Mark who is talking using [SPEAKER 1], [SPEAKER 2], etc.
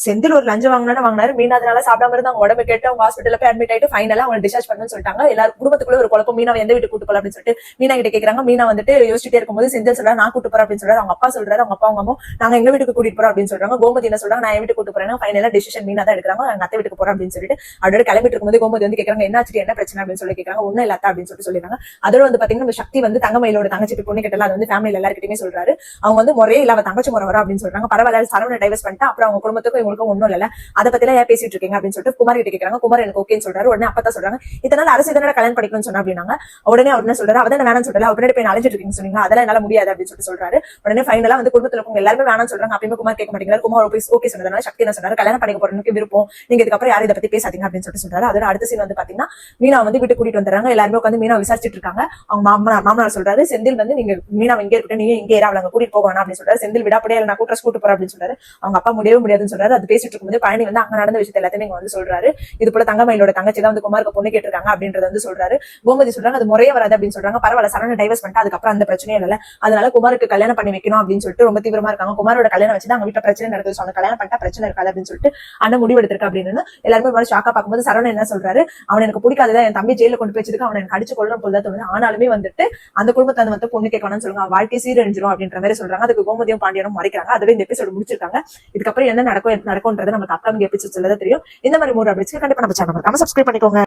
[SPEAKER 1] செந்தில் ஒரு லஞ்சம் வாங்கினாரு. மீனா அதனால சாப்பிடாம இருந்து அவங்க உடம்பு கேட்டு அவங்க ஹாஸ்பிட்டல்ல போய் அட்மிட் ஆயிட்டு ஃபைனலா அவங்க டிஸ்சார்ஜ் பண்ணணும்னு சொல்லிட்டாங்க. எல்லாரும் குடும்பத்துக்குள்ள ஒரு குழப்பம். மீனா எந்த வீட்டுக்கு கூட்டு போல அப்படின்னு சொல்லிட்டு மீனா கிட்ட கேக்குறாங்க. மீனா வந்துட்டு யோசிச்சுட்டே இருக்கும்போது செந்தில் சொல்றாரு நான் கூட்டு போறேன் அப்படின்னு சொல்றாரு. அவங்க அப்பா சொல்றாரு, அவங்க அப்பா அவங்க அம்மா நாங்க எங்க வீட்டுக்கு கூட்டிட்டு போறோம் அப்படின்னு சொல்றாங்க. கோமதி என்ன சொல்றாங்க, நான் என் வீட்டுக்கு கூட்டு போறேன். ஃபைனலா டிசிஷன் மீனா தான் எடுக்கிறாங்க. எங்க அத்தை வீட்டுக்கு போறேன் அப்படின்னு சொல்லிட்டு அதோட கிளம்பிட்டு இருக்கும்போது கோமதி வந்து கேக்குறாங்க, என்ன ஆச்சு, என்ன பிரச்சனை அப்படின்னு சொல்லி கேக்குறாங்க. ஒண்ணும் இல்ல அப்படின்னு சொல்லிட்டு சொல்லிடுறாங்க. அதோட வந்து பாத்தீங்கன்னா நம்ம சக்தி வந்து தங்கமயிலோட தங்கச்சி பொண்ணு கிட்ட அது வந்து ஃபேமிலியில எல்லாருக்கிட்டையுமே சொல்றாரு. அவங்க வந்து முறையே இல்ல, அவ தங்கச்சி முறை வரும் அப்படின்னு சொல்றாங்க. பரவாயில்ல, சரவண டைவர்ஸ் பண்ணிட்டு அப்புறம் அவங்க குடும்பத்துக்கும் இவங்களுக்கும் ஒண்ணும் இல்ல, அதை பத்தி ஏன் பேசிட்டு இருக்கீங்க அப்படின்னு சொல்லிட்டு குமார் கிட்ட கேக்குறாங்க. குமார் எனக்கு ஓகேன்னு சொல்றாரு. உடனே அப்பா தான் சொல்றாங்க, இதனால அரசு இதனால கல்யாணம் பண்ணிக்கணும்னு சொன்னா அப்படின்னாங்க. உடனே அவர் என்ன சொல்றாரு, அவதான் வேணாம்னு சொல்றாரு, அவர் பின்னாடி போய் அலைஞ்சிட்டு இருக்கீங்க சொன்னீங்க, அதெல்லாம் என்னால முடியாது அப்படின்னு சொல்லிட்டு சொல்றாரு. உடனே ஃபைனலா வந்து குடும்பத்துல இருக்கவங்க எல்லாருமே வேணாம்னு சொல்றாங்க. அப்பயுமே குமார் கேட்க மாட்டேங்கிறாரு. குமார் ஓகே சொன்னதுனால சக்தி என்ன சொன்னாரு, கல்யாணம் பண்ணிக்க போறதுக்கு விருப்பம், நீங்க இதுக்கப்புறம் யாரும் இதை பத்தி பேசாதீங்க அப்படின்னு சொல்லிட்டு சொல்றாரு. அதோட அடுத்த சீன் வந்து பாத்தீங்கன்னா மீனா வந்து வீட்டு கூட்டிட்டு வந்துறாங்க. எல்லாருமே உட்காந்து மீனா விசாரிச்சுட்டு இருக்காங்க. அவங்க மாமனார் சொல்றாரு, செந்தில் வந்து நீங்க மீனா இங்கே இருக்கட்டும், நீங்க இங்கே அவளை கூட்டிட்டு போக வேணாம் அப்படின்னு சொல்றாரு. செந்தில் விடாப்படியா நான் கூட்டு போறேன் அப்படின்னு சொல்றாரு. அவங்க அப்பா முடியவே முடியாதுன்னு சொல்றாரு. அது பேசிட்டு இருக்கும்போது பழனி வந்து அங்க நடந்த விஷயத்தை எல்லாத்தையுமே வந்து சொல்றாரு. இது போல தங்கமயிலோட தங்கச்சி தான் வந்து குமாருக்கு பொண்ணு கேட்டிருக்காங்க அப்படின்றத வந்து சொல்றாரு. கோமதி சொல்றாங்க அது முறையே வராது அப்படின்னு சொல்றாங்க. பரவாயில்ல, சரவண டைவர்ஸ் பண்ணிட்டு அதுக்கப்புறம் அந்த பிரச்சனையே இல்ல, அதனால குமாருக்கு கல்யாணம் பண்ணி வைக்கணும் அப்படின்னு சொல்லிட்டு ரொம்ப தீவிரமா இருக்காங்க. குமாரோட கல்யாணம் வச்சு அவங்க வீட்டுல பிரச்சனை நடக்குது, அந்த கல்யாணம் பண்ணிட்டா பிரச்சனை இருக்காது அப்படின்னு சொல்லிட்டு அண்ணன் முடிவு எடுத்திருக்க அப்படின்னு எல்லாருமே ஷாக்கா பார்க்கும்போது சரவணன் என்ன சொல்றாரு, அவன் எனக்கு பிடிக்காததான் என் தம்பி ஜெயில கொண்டு போயிருக்கு, அவன் எனக்கு அடிச்சு கொள்ளணும் போல தோணுது, ஆனாலுமே வந்துட்டு அந்த குடும்பத்தை வந்து பொண்ணு கேட்கணும்னு சொல்லுங்க, வாழ்க்கை சீரழிஞ்சிரும் அப்படின்ற மாதிரி சொல்றாங்க. அதுக்கு கோமதியும் பாண்டியனும் மறைக்கிறாங்க. அதுவே இந்த எபிசோடு முடிச்சிருக்காங்க. இதுக்கப்புறம் என்ன நடக்கும்ன்றது நமக்கு அப்கமிங் எபிசோட்ஸ்ல தான் தெரியும். இந்த மாதிரி மூணு அப்டேட்ஸ்க்கு கண்டிப்பா நம்ம சேனல் சப்ஸ்கிரைப் பண்ணிக்கோங்க.